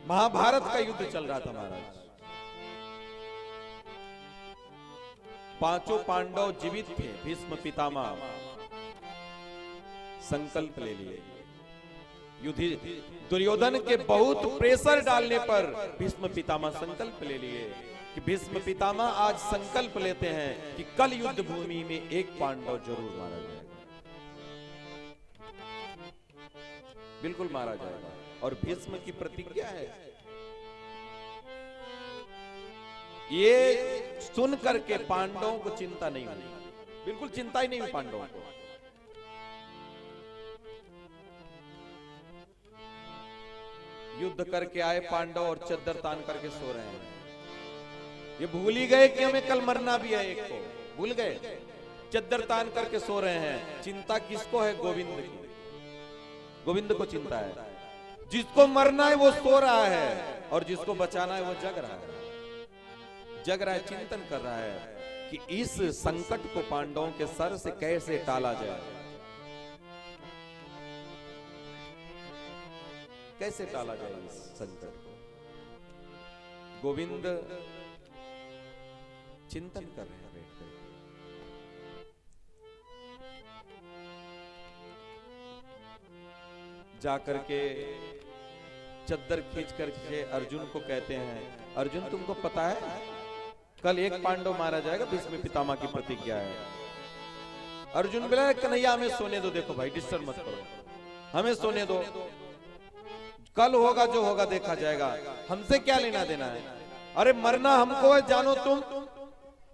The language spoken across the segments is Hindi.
महाभारत का युद्ध चल रहा था महाराज। पांचों पांडव जीवित थे। भीष्म पितामह संकल्प ले लिए। युधिष्ठिर दुर्योधन के बहुत प्रेशर डालने पर भीष्म पितामह संकल्प ले लिए कि भीष्म पितामह आज संकल्प लेते हैं कि कल युद्ध भूमि में एक पांडव जरूर मारा जाएगा, बिल्कुल मारा जाएगा। और भीष्म की प्रतिज्ञा है। ये सुन करके पांडवों को चिंता नहीं हुई, बिल्कुल चिंता ही नहीं हुई पांडवों को। युद्ध करके आए पांडव और चद्दर तान करके सो रहे हैं। ये भूल ही गए कि हमें कल मरना भी है, एक को भूल गए। चद्दर तान करके सो रहे हैं। चिंता किसको है? गोविंद की। गोविंद को चिंता है। जिसको मरना है वो सो रहा है और जिसको बचाना है वो जग रहा है। जग रहा है, चिंतन कर रहा है कि इस संकट को पांडवों के सर से कैसे टाला जाए, कैसे टाला जाए इस संकट को। गोविंद चिंतन कर रहे हैं बैठकर। जाकर के चद्दर खींच करके अर्जुन को कहते हैं, अर्जुन तुमको पता है कल एक पांडव मारा जाएगा, भीष्म पितामह की प्रतिज्ञा है। अर्जुन बोला कन्हैया हमें सोने दो, देखो भाई डिस्टर्ब मत करो, हमें सोने दो, कल होगा जो होगा देखा जाएगा, हमसे क्या लेना देना है। अरे मरना हमको है, जानो तुम,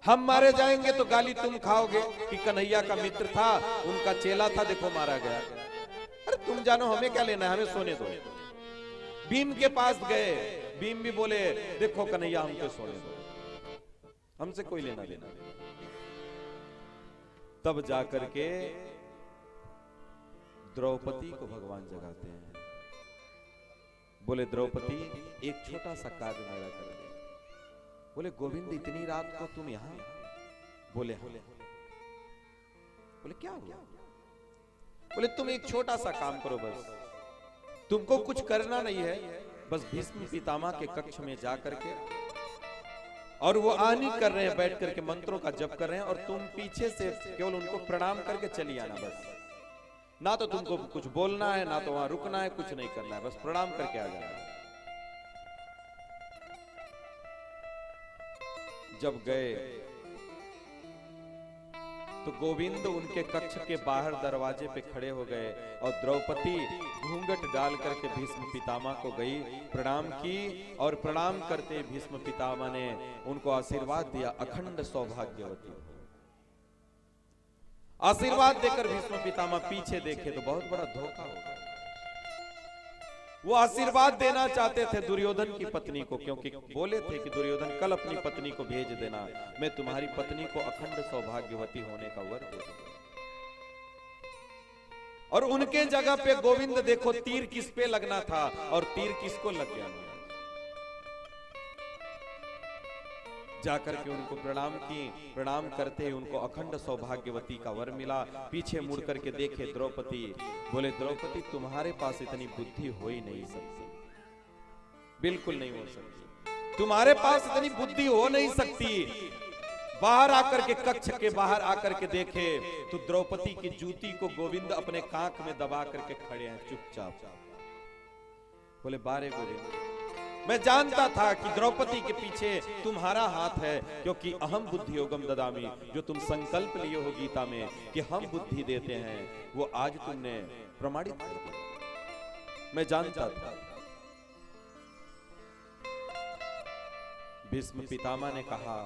हम मारे जाएंगे तो गाली तुम खाओगे कि कन्हैया का मित्र था, उनका चेला था, देखो मारा गया। अरे तुम जानो, हमें क्या लेना है, हमें सोने दो। भीम के पास गए, भीम भी बोले देखो कन्हैया हमको सोने दो, हमसे कोई लेना देना। तब जाकर के द्रौपदी को भगवान जगाते हैं। बोले द्रौपदी एक छोटा सा कार्य मेरा कर दे। बोले गोविंद इतनी रात को तुम यहां? बोले हाँ। बोले क्या हुआ? बोले तुम एक छोटा सा काम करो, बस तुमको कुछ करना नहीं है, बस भीष्म पितामह के कक्ष में जाकर के, और वो आनी कर रहे हैं, बैठ करके मंत्रों का जप कर रहे हैं, और तुम पीछे से केवल उनको प्रणाम करके चली आना बस। ना तो तुमको कुछ बोलना है, ना तो वहां रुकना है, कुछ नहीं करना है, बस प्रणाम करके आ जाना है। जब गए तो गोविंद उनके कक्ष के बाहर दरवाजे पे खड़े हो गए और द्रौपदी घूंघट डाल करके भीष्म पितामह को गई, प्रणाम की, और प्रणाम करते भीष्म पितामह ने उनको आशीर्वाद दिया, अखंड सौभाग्यवती। आशीर्वाद देकर भीष्म पितामह पीछे देखे तो बहुत बड़ा धोखा हो गया। वो आशीर्वाद देना चाहते थे दुर्योधन की पत्नी को, क्योंकि बोले थे कि दुर्योधन कल अपनी पत्नी को भेज देना, मैं तुम्हारी पत्नी को अखंड सौभाग्यवती होने का वर दे दूंगा। और उनके जगह पे गोविंद देखो तीर किस पे लगना था और तीर किसको लग गया। जाकर के उनको प्रणाम की, प्रणाम करते उनको अखंड सौभाग्यवती का वर मिला। पीछे मुड़ करके देखे द्रौपदी, बोले द्रौपदी तुम्हारे पास इतनी बुद्धि हो ही नहीं सकती, बिल्कुल नहीं हो सकती, तुम्हारे पास इतनी बुद्धि हो नहीं सकती। बाहर आकर के कक्ष के बाहर आकर के देखे तो द्रौपदी की जूती को गोविंद अपने कांख में दबा करके खड़े हैं चुपचाप। बोले बारे गोविंद, मैं जानता था कि द्रौपदी के पीछे तुम्हारा हाथ है, क्योंकि अहम बुद्धि योगम ददामी, जो तुम संकल्प लिए हो गीता में कि हम बुद्धि देते हैं, वो आज तुमने प्रमाणित कर दिया। मैं जानता था। भीष्म पितामह ने कहा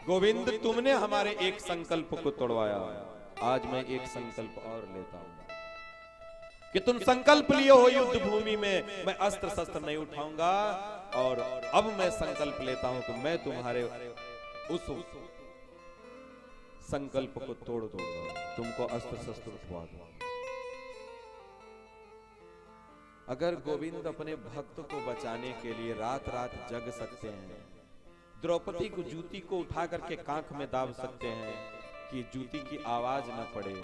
गोविंद तुमने हमारे एक संकल्प को तोड़वाया, आज मैं एक संकल्प और लेता हूं कि तुम संकल्प लिए हो युद्ध भूमि में मैं अस्त्र शस्त्र नहीं उठाऊंगा, और अब मैं संकल्प लेता हूं कि मैं तुम्हारे उस संकल्प को तोड़ दूंगा, तुमको अस्त्र शस्त्र उठवा दूंगा। अगर गोविंद अपने भक्त को बचाने के लिए रात रात जग सकते हैं, द्रौपदी को जूती को उठा करके कांख में दाब सकते हैं कि जूती की आवाज न पड़े,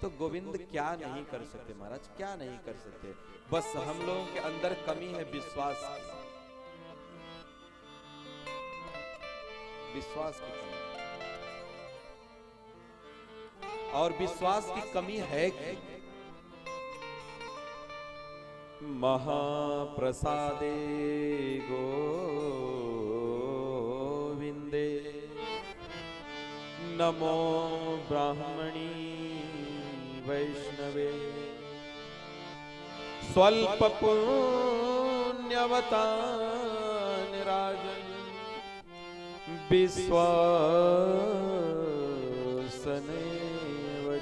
तो गोविंद क्या नहीं कर सकते महाराज, क्या नहीं कर सकते? बस हम लोगों के अंदर कमी है विश्वास की, विश्वास की कमी। और विश्वास की कमी है कि महाप्रसादे गोविंदे नमो ब्राह्मणी वैष्णवे स्वल्प पुण्यवतान राजन विश्वासनेव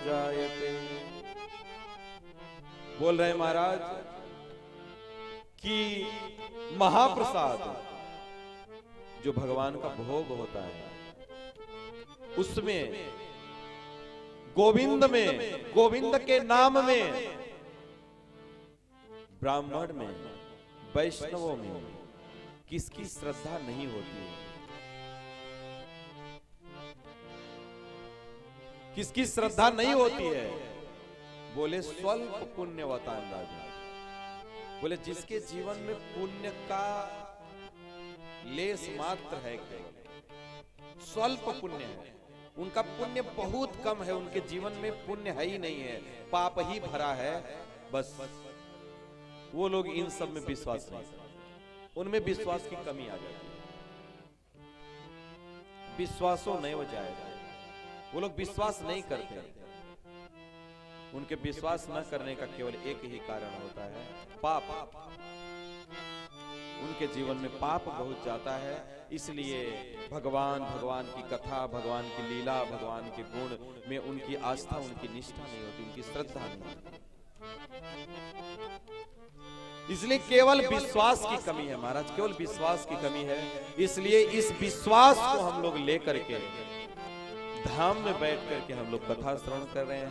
जायते। बोल रहे महाराज कि महाप्रसाद जो भगवान का भोग होता है उसमें गोविंद में, गोविंद के नाम में, ब्राह्मण में, वैष्णवों में किसकी श्रद्धा नहीं होती है? किसकी श्रद्धा नहीं होती है? बोले स्वल्प पुण्यवतान राजा। बोले जिसके जीवन में पुण्य का लेस मात्र है, केवल स्वल्प पुण्य है, उनका पुण्य बहुत कम है, उनके जीवन में पुण्य है ही नहीं है, पाप ही भरा है, बस वो लोग इन सब में विश्वास नहीं करते, उनमें विश्वास की कमी आ जाती है। विश्वासो नहीं हो जाएगा, वो लोग विश्वास नहीं करते। उनके विश्वास न करने का केवल एक ही कारण होता है, पाप। उनके जीवन में पाप बहुत जाता है, इसलिए भगवान की कथा, भगवान की लीला, भगवान के गुण में उनकी आस्था, उनकी निष्ठा नहीं होती, उनकी श्रद्धा नहीं होती। इसलिए केवल विश्वास की कमी है महाराज, केवल विश्वास की कमी है। इसलिए इस विश्वास को हम लोग लेकर के धाम में बैठ करके हम लोग कथा श्रवण कर रहे हैं।